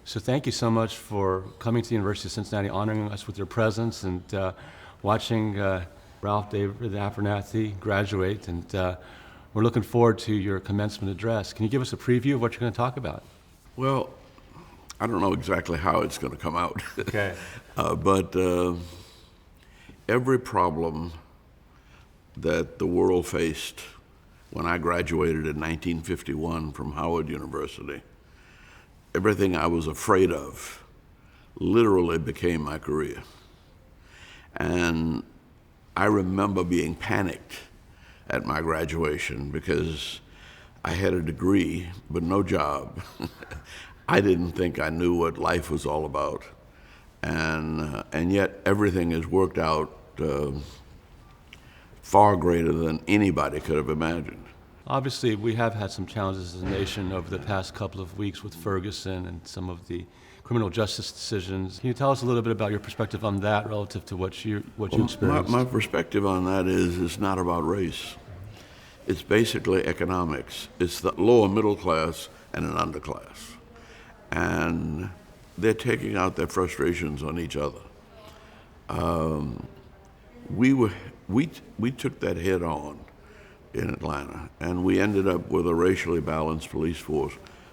So thank you so much for coming to the University of Cincinnati, honoring us with your presence, and watching Ralph David Abernathy graduate. And we're looking forward to your commencement address. Can you give us a preview of what you're going to talk about? Well, I don't know exactly how it's going to come out. Okay. But every problem that the world faced when I graduated in 1951 from Howard University, everything I was afraid of literally became my career. And I remember being panicked at my graduation because I had a degree but no job. I didn't think I knew what life was all about. And yet everything has worked out far greater than anybody could have imagined. Obviously, we have had some challenges as a nation over the past couple of weeks with Ferguson and some of the criminal justice decisions. Can you tell us a little bit about your perspective on that relative to what you experienced? My perspective on that is it's not about race. It's basically economics. It's the lower middle class and an underclass. And they're taking out their frustrations on each other. We took that head on in Atlanta, and we ended up with a racially balanced police force,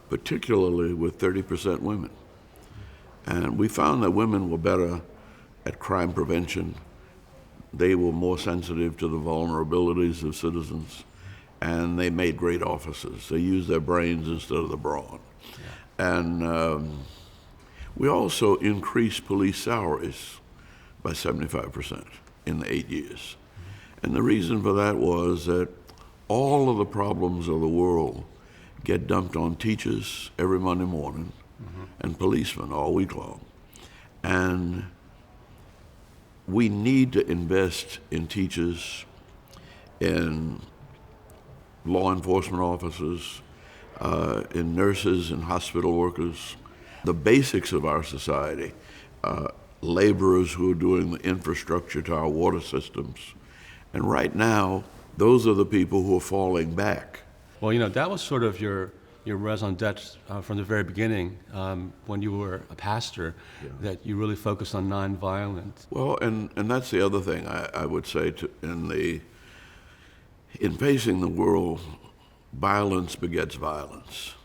particularly with 30% women. And we found that women were better at crime prevention. They were more sensitive to the vulnerabilities of citizens, and they made great officers. They used their brains instead of the brawn. Yeah. And we also increased police salaries by 75% in the 8 years. And the reason for that was that all of the problems of the world get dumped on teachers every Monday morning and policemen all week long. And we need to invest in teachers, in law enforcement officers, in nurses and hospital workers, the basics of our society, laborers who are doing the infrastructure to our water systems. And right now, those are the people who are falling back. Well, that was sort of your raison d'etre from the very beginning when you were a pastor, that you really focused on nonviolence. Well, and that's the other thing I would say in facing the world, violence begets violence.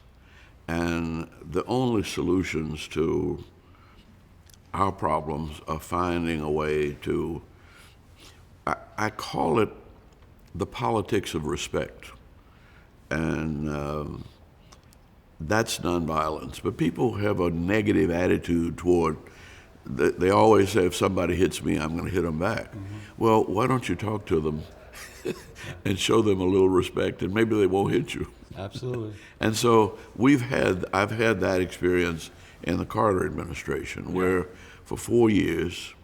And the only solutions to our problems are finding a way to, I call it the politics of respect. And that's nonviolence. But people have a negative attitude toward, they always say, if somebody hits me, I'm going to hit them back. Well, why don't you talk to them and show them a little respect, and maybe they won't hit you. Absolutely. And so I've had that experience in the Carter administration, where for 4 years,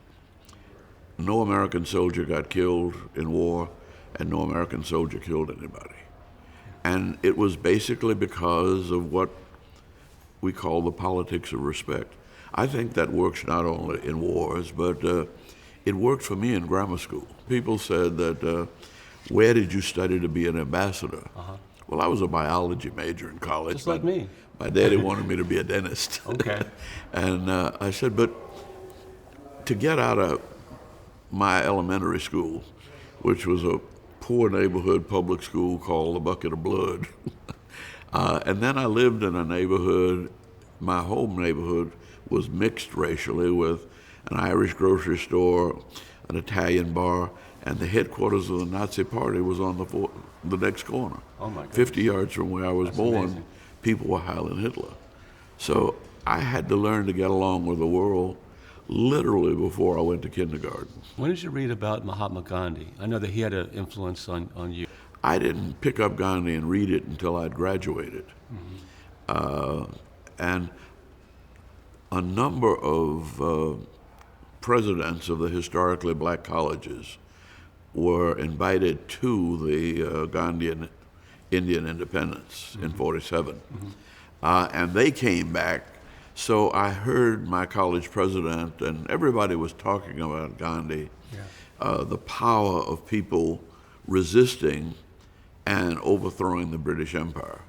no American soldier got killed in war, and no American soldier killed anybody. And it was basically because of what we call the politics of respect. I think that works not only in wars, but it worked for me in grammar school. People said that, where did you study to be an ambassador? Well, I was a biology major in college. Just like me. My daddy wanted me to be a dentist. Okay. And I said, but to get out of my elementary school, which was a poor neighborhood public school called the Bucket of Blood, and then I lived in a neighborhood, my home neighborhood was mixed racially with an Irish grocery store, an Italian bar, and the headquarters of the Nazi Party was on the next corner. Oh my goodness. 50 yards from where I was born, amazing. People were hailing Hitler. So I had to learn to get along with the world literally before I went to kindergarten. When did you read about Mahatma Gandhi? I know that he had an influence on you. I didn't pick up Gandhi and read it until I'd graduated. And a number of presidents of the historically black colleges were invited to the Gandhian Indian independence in 47. And they came back. So I heard my college president, and everybody was talking about Gandhi, the power of people resisting and overthrowing the British Empire.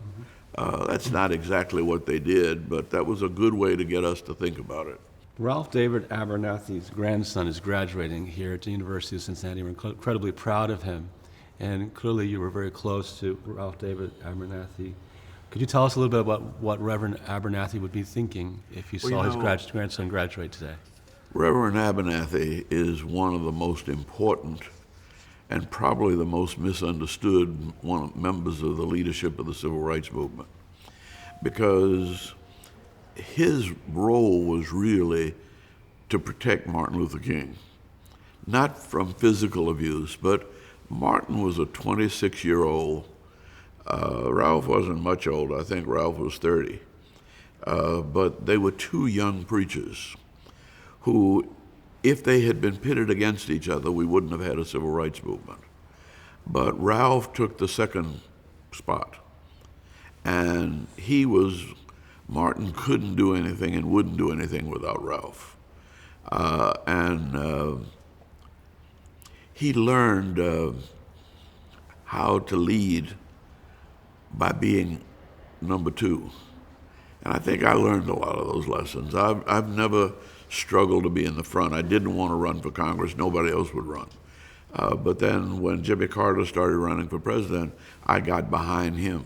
That's not exactly what they did, but that was a good way to get us to think about it. Ralph David Abernathy's grandson is graduating here at the University of Cincinnati. We're incredibly proud of him. And clearly you were very close to Ralph David Abernathy. Could you tell us a little bit about what Reverend Abernathy would be thinking if he saw his grandson graduate today? Reverend Abernathy is one of the most important and probably the most misunderstood members of the leadership of the Civil Rights Movement, because his role was really to protect Martin Luther King, not from physical abuse, but Martin was a 26-year-old. Ralph wasn't much older. I think Ralph was 30. But they were two young preachers who, if they had been pitted against each other, we wouldn't have had a civil rights movement. But Ralph took the second spot. And Martin couldn't do anything and wouldn't do anything without Ralph. He learned how to lead by being number two. And I think I learned a lot of those lessons. I've never struggled to be in the front. I didn't want to run for Congress. Nobody else would run. But then when Jimmy Carter started running for president, I got behind him.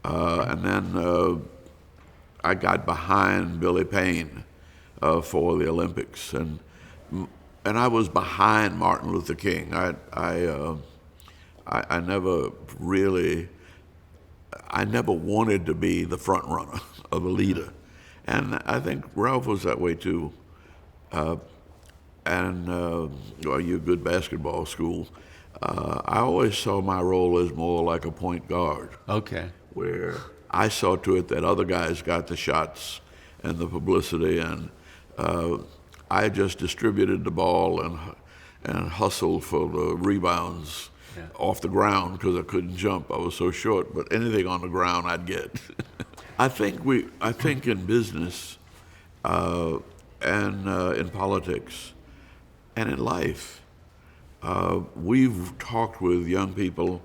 And then I got behind Billy Payne for the Olympics. And I was behind Martin Luther King. I never wanted to be the front runner of a leader. And I think Ralph was that way too. You're a good basketball school. I always saw my role as more like a point guard. Okay. Where I saw to it that other guys got the shots and the publicity, and I just distributed the ball and hustled for the rebounds off the ground because I couldn't jump. I was so short, but anything on the ground I'd get. I think in business and in politics and in life, we've talked with young people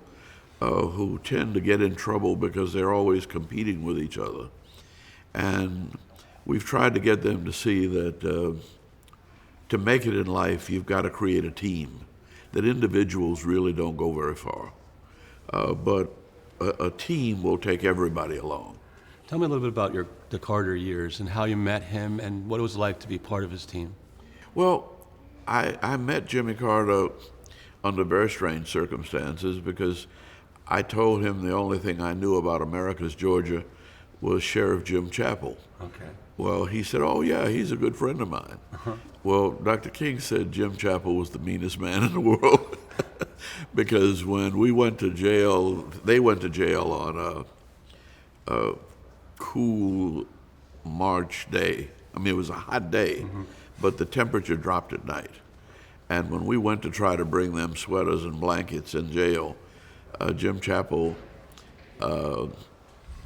who tend to get in trouble because they're always competing with each other. And we've tried to get them to see that to make it in life, you've got to create a team, that individuals really don't go very far. But a team will take everybody along. Tell me a little bit about the Carter years and how you met him and what it was like to be part of his team. Well, I met Jimmy Carter under very strange circumstances because I told him the only thing I knew about America's Georgia was Sheriff Jim Chappell. Okay. Well, he said, oh yeah, he's a good friend of mine. Well, Dr. King said Jim Chappell was the meanest man in the world because when we went to jail, they went to jail on a cool March day. I mean, it was a hot day, but the temperature dropped at night. And when we went to try to bring them sweaters and blankets in jail, Jim Chappell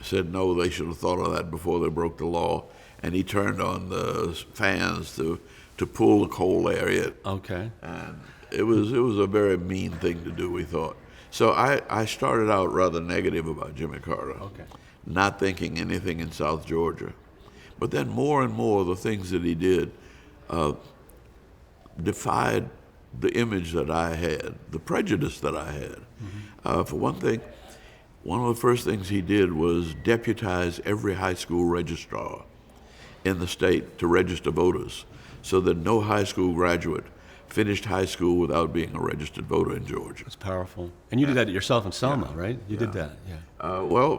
said no, they should have thought of that before they broke the law. And he turned on the fans to pull the cold air in. Okay. And it was a very mean thing to do, we thought. So I started out rather negative about Jimmy Carter, not thinking anything in South Georgia. But then more and more the things that he did defied the image that I had, the prejudice that I had. For one thing, one of the first things he did was deputize every high school registrar in the state to register voters so that no high school graduate finished high school without being a registered voter in Georgia. That's powerful. And you did that yourself in Selma, right? You did that, Well,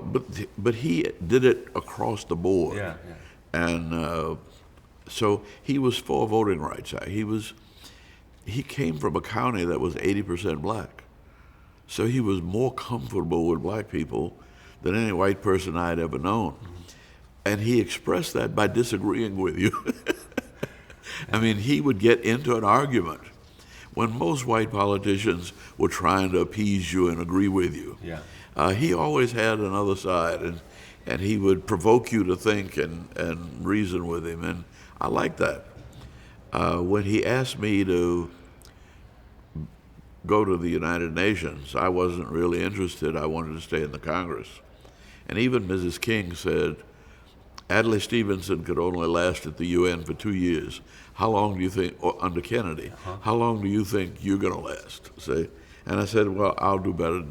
but he did it across the board. Yeah. And so he was for voting rights. He came from a county that was 80% black. So he was more comfortable with black people than any white person I'd ever known. And he expressed that by disagreeing with you. I mean, he would get into an argument when most white politicians were trying to appease you and agree with you. He always had another side, and he would provoke you to think and reason with him, and I liked that. When he asked me to go to the United Nations, I wasn't really interested. I wanted to stay in the Congress. And even Mrs. King said, Adlai Stevenson could only last at the UN for 2 years. How long do you think, or under Kennedy, how long do you think you're going to last? See? And I said, well, I'll do better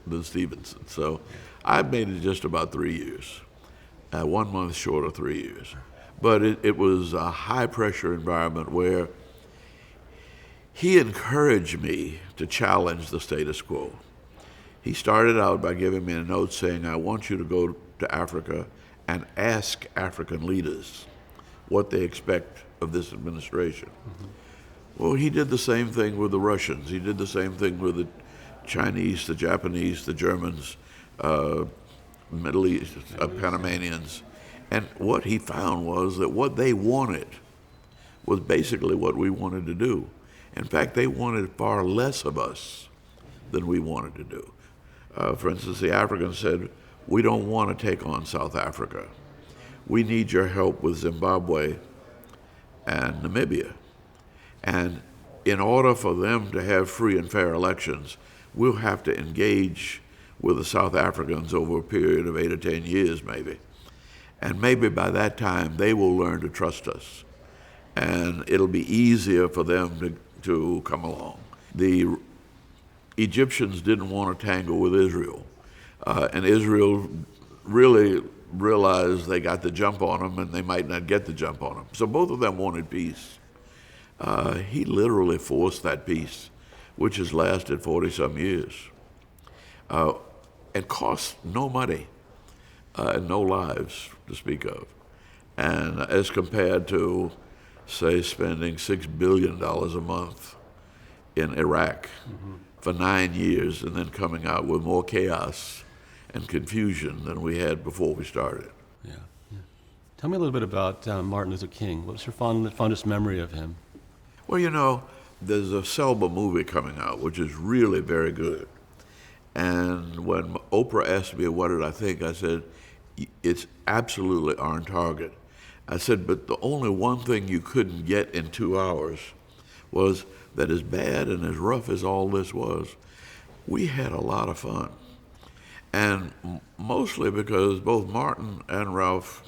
than Stevenson. So I made it just about 3 years, 1 month short of 3 years. But it was a high-pressure environment where he encouraged me to challenge the status quo. He started out by giving me a note saying, I want you to go to Africa and ask African leaders what they expect of this administration. Mm-hmm. Well, he did the same thing with the Russians. He did the same thing with the Chinese, the Japanese, the Germans, Middle East, Panamanians. And what he found was that what they wanted was basically what we wanted to do. In fact, they wanted far less of us than we wanted to do. For instance, the Africans said, we don't want to take on South Africa. We need your help with Zimbabwe and Namibia. And in order for them to have free and fair elections, we'll have to engage with the South Africans over a period of 8 or 10 years maybe. And maybe by that time, they will learn to trust us. And it'll be easier for them to come along. The Egyptians didn't want to tangle with Israel. And Israel really realized they got the jump on them and they might not get the jump on them. So both of them wanted peace. He literally forced that peace, which has lasted 40-some years. And cost no money and no lives to speak of. And as compared to, say, spending $6 billion a month in Iraq for 9 years and then coming out with more chaos and confusion than we had before we started. Yeah. Tell me a little bit about Martin Luther King. What's your fondest memory of him? Well, you know, there's a Selma movie coming out, which is really very good. And when Oprah asked me what did I think, I said, it's absolutely on target. I said, but the only one thing you couldn't get in 2 hours was that as bad and as rough as all this was, we had a lot of fun. And mostly because both Martin and Ralph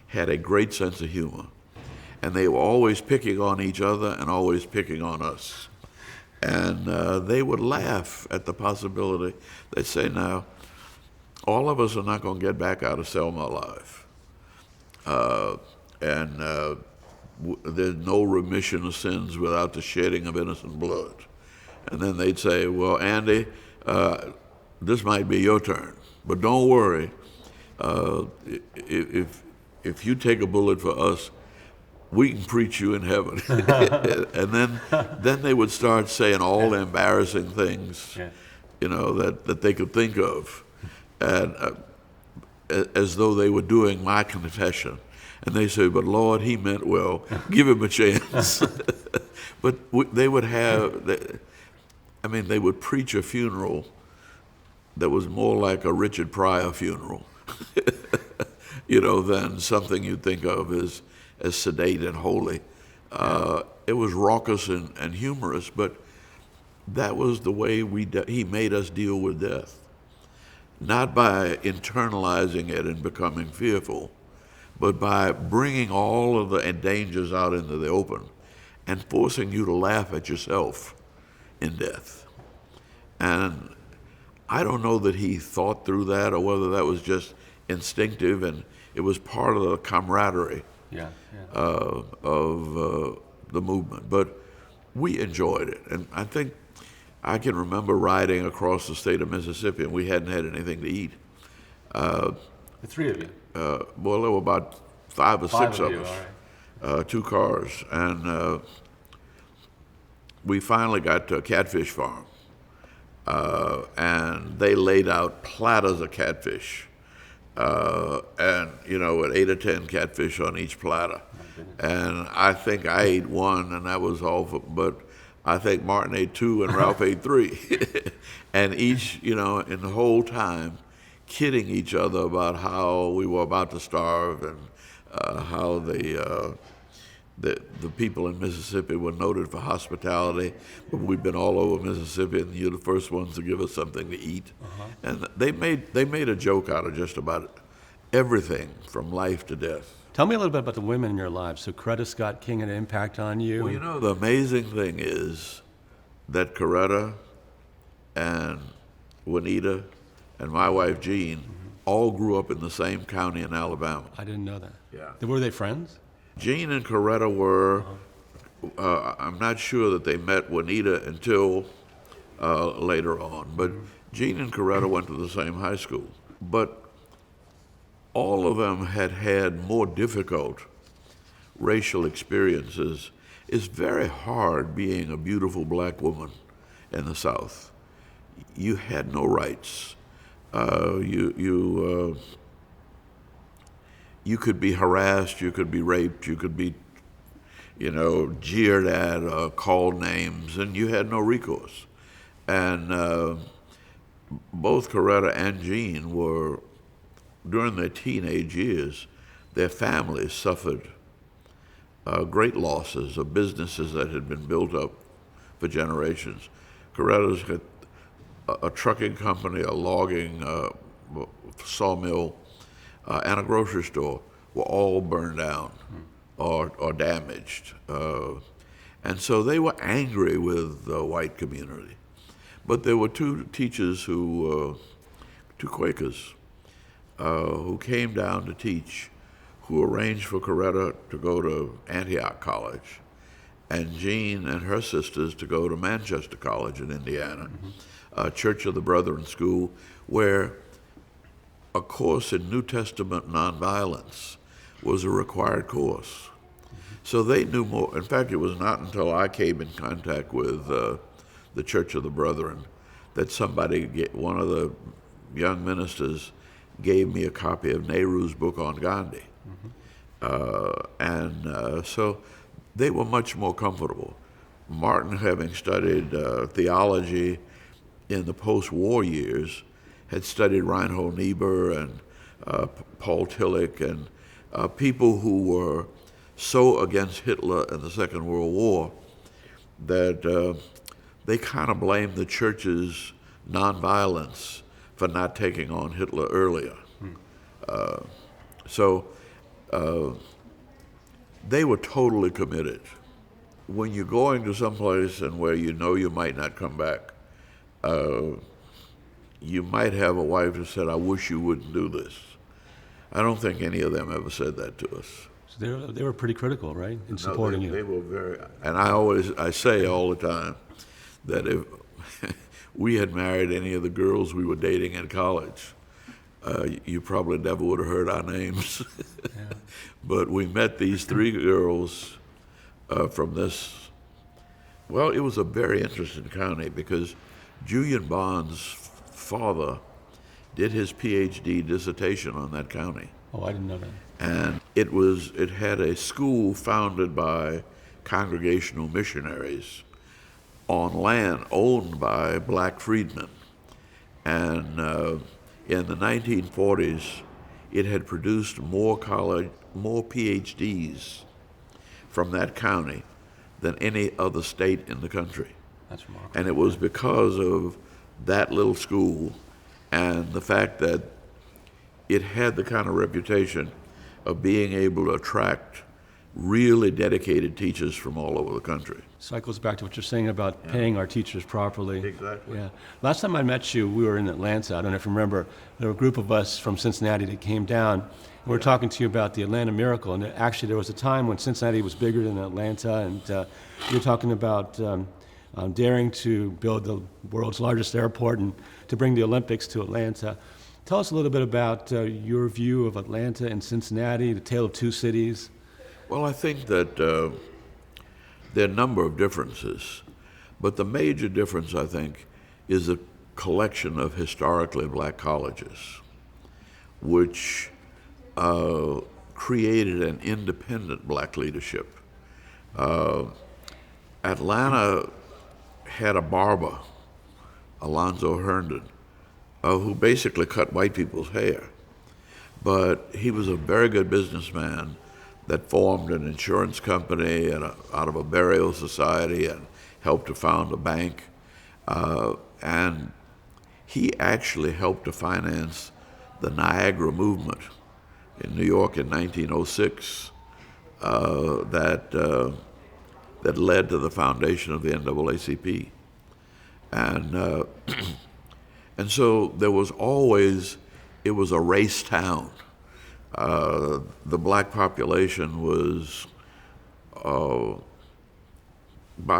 had a great sense of humor. And they were always picking on each other and always picking on us. And they would laugh at the possibility. They'd say, now, all of us are not going to get back out of Selma alive. There's no remission of sins without the shedding of innocent blood. And then they'd say, well, Andy, this might be your turn, but don't worry. If you take a bullet for us, we can preach you in heaven. And then they would start saying all the embarrassing things, you know, that they could think of, and as though they were doing my confession. And they say, but Lord, he meant well. Give him a chance. But they would they would preach a funeral that was more like a Richard Pryor funeral, you know, than something you'd think of as sedate and holy. It was raucous and humorous, but that was the way he made us deal with death. Not by internalizing it and becoming fearful, but by bringing all of the dangers out into the open and forcing you to laugh at yourself in death. And I don't know that he thought through that or whether that was just instinctive and it was part of the camaraderie of the movement. But we enjoyed it. And I think I can remember riding across the state of Mississippi and we hadn't had anything to eat. The three of you? Well, there were about five or six of us, right. 2 cars. And we finally got to a catfish farm. And they laid out platters of catfish. And, you know, with 8 or 10 catfish on each platter. And I think I ate 1 and that was all, but I think Martin ate 2 and Ralph ate 3. And each, you know, in the whole time, kidding each other about how we were about to starve and how the the people in Mississippi were noted for hospitality, but we've been all over Mississippi, and you're the first ones to give us something to eat. And they made a joke out of just about everything from life to death. Tell me a little bit about the women in your lives. So Coretta Scott King had an impact on you. Well, you know, the amazing thing is that Coretta and Juanita and my wife Jean all grew up in the same county in Alabama. I didn't know that. Yeah. Were they friends? Jean and Coretta were, I'm not sure that they met Juanita until later on, but Jean and Coretta went to the same high school. But all of them had had more difficult racial experiences. It's very hard being a beautiful black woman in the South. You had no rights. You could be harassed, you could be raped, you could be, jeered at, called names, and you had no recourse. And both Coretta and Jean were, during their teenage years, their families suffered great losses of businesses that had been built up for generations. Coretta's had a trucking company, a logging sawmill, and a grocery store were all burned down or damaged. And so they were angry with the white community. But there were two teachers two Quakers, who came down to teach, who arranged for Coretta to go to Antioch College, and Jean and her sisters to go to Manchester College in Indiana, Church of the Brethren School, where a course in New Testament nonviolence was a required course. So they knew more. In fact, it was not until I came in contact with the Church of the Brethren that one of the young ministers gave me a copy of Nehru's book on Gandhi. So they were much more comfortable. Martin, having studied theology in the post-war years, had studied Reinhold Niebuhr and Paul Tillich and people who were so against Hitler and the Second World War that they kind of blamed the church's nonviolence for not taking on Hitler earlier. So they were totally committed. When you're going to someplace and where you know you might not come back, you might have a wife who said, "I wish you wouldn't do this." I don't think any of them ever said that to us. So they were pretty critical, right, in supporting you? They were very, and I say all the time that if we had married any of the girls we were dating in college, you probably never would have heard our names. But we met these three girls from this. Well, it was a very interesting county because Julian Bond's father did his PhD dissertation on that county. Oh, I didn't know that. And it had a school founded by Congregational missionaries on land owned by black freedmen. And in the 1940s, it had produced more PhDs from that county than any other state in the country. That's remarkable. And it was because of that little school and the fact that it had the kind of reputation of being able to attract really dedicated teachers from all over the country. Cycles back to what you're saying about paying our teachers properly. Exactly. Yeah. Last time I met you, we were in Atlanta. I don't know if you remember. There were a group of us from Cincinnati that came down. And we were talking to you about the Atlanta Miracle. And actually, there was a time when Cincinnati was bigger than Atlanta. And you were talking about daring to build the world's largest airport and to bring the Olympics to Atlanta. Tell us a little bit about your view of Atlanta and Cincinnati, the tale of two cities. Well, I think that there are a number of differences, but the major difference, I think, is a collection of historically black colleges, which created an independent black leadership. Atlanta had a barber, Alonzo Herndon, who basically cut white people's hair. But he was a very good businessman, that formed an insurance company and out of a burial society and helped to found a bank. And he actually helped to finance the Niagara movement in New York in 1906 that led to the foundation of the NAACP. And, and so there was always, it was a race town. The black population was about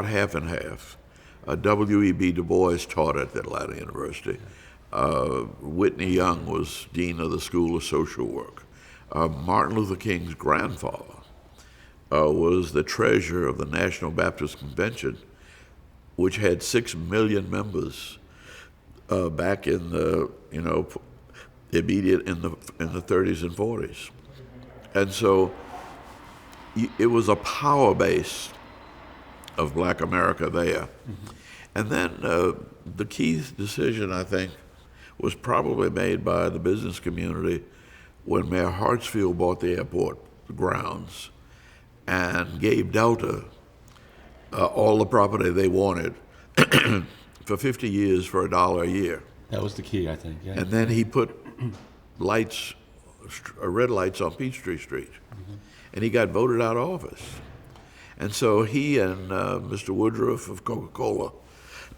half and half. W.E.B. Du Bois taught at Atlanta University. Whitney Young was dean of the School of Social Work. Martin Luther King's grandfather was the treasurer of the National Baptist Convention, which had 6 million members back in the immediate in the 30s and 40s, and so it was a power base of Black America there. Mm-hmm. And then the key decision, I think, was probably made by the business community when Mayor Hartsfield bought the airport grounds and gave Delta all the property they wanted for 50 years for $1 a year. That was the key, I think. Yeah. And then he put lights, red lights on Peachtree Street, mm-hmm. and he got voted out of office. And so he and Mr. Woodruff of Coca-Cola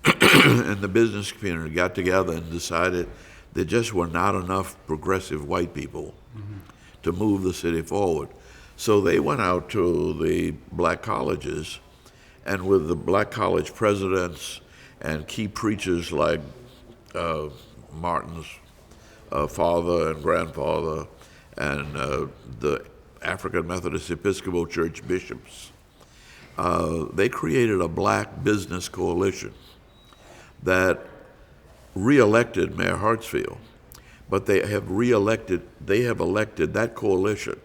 and the business community got together and decided there just were not enough progressive white people mm-hmm. to move the city forward. So they went out to the black colleges, and with the black college presidents and key preachers like Martin's father and grandfather and the African Methodist Episcopal Church bishops, they created a black business coalition that re-elected Mayor Hartsfield, but they have elected, that coalition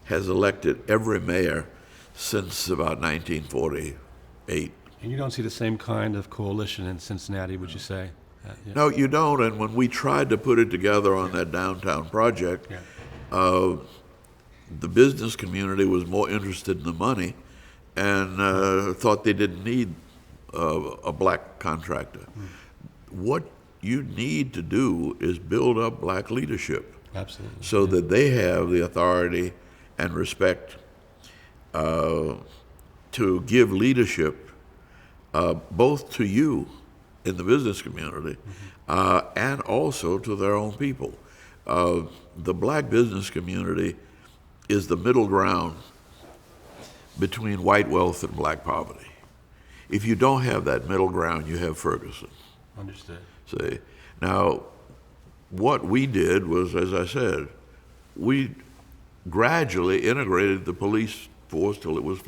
has elected every mayor since about 1948. And you don't see the same kind of coalition in Cincinnati, would you say? Yeah. No, you don't, and when we tried to put it together on that downtown project, yeah. The business community was more interested in the money and thought they didn't need a black contractor. What you need to do is build up black leadership. Absolutely. So yeah. that they have the authority and respect to give leadership both to you in the business community mm-hmm. And also to their own people. The black business community is the middle ground between white wealth and black poverty. If you don't have that middle ground, you have Ferguson. Understood. See, now, what we did was, as I said, we gradually integrated the police force till it was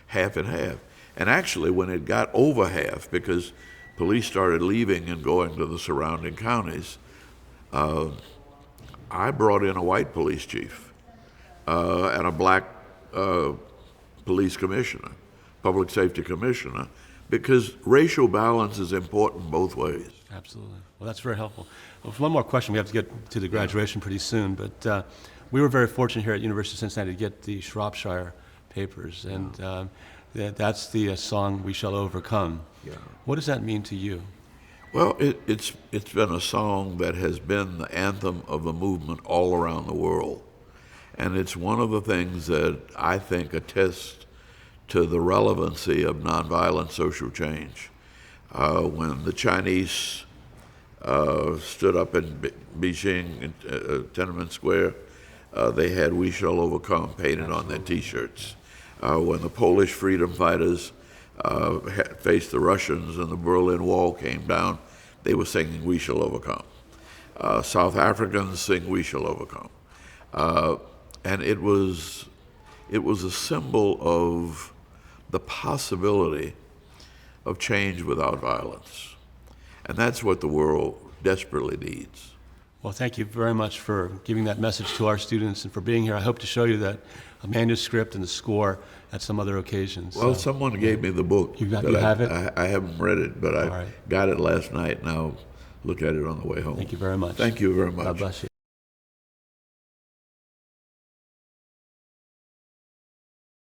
half and half. And actually, when it got over half, because police started leaving and going to the surrounding counties, I brought in a white police chief and a black police commissioner, public safety commissioner, because racial balance is important both ways. Absolutely. Well, that's very helpful. Well, one more question. We have to get to the graduation pretty soon, but we were very fortunate here at University of Cincinnati to get the Shropshire papers, and that's the song "We Shall Overcome." Yeah. What does that mean to you? Well, it's been a song that has been the anthem of the movement all around the world, and it's one of the things that I think attests to the relevancy of nonviolent social change. When the Chinese stood up in Beijing, Tiananmen Square, they had "We Shall Overcome" painted on their T-shirts. When the Polish freedom fighters faced the Russians and the Berlin Wall came down, they were singing "We Shall Overcome." South Africans sing "We Shall Overcome." And it was a symbol of the possibility of change without violence. And that's what the world desperately needs. Well, thank you very much for giving that message to our students and for being here. I hope to show you that a manuscript and the score at some other occasions. Well, someone gave me the book. You have it? I haven't read it, but I got it last night, and I'll look at it on the way home. Thank you very much. Thank you very much. God bless you.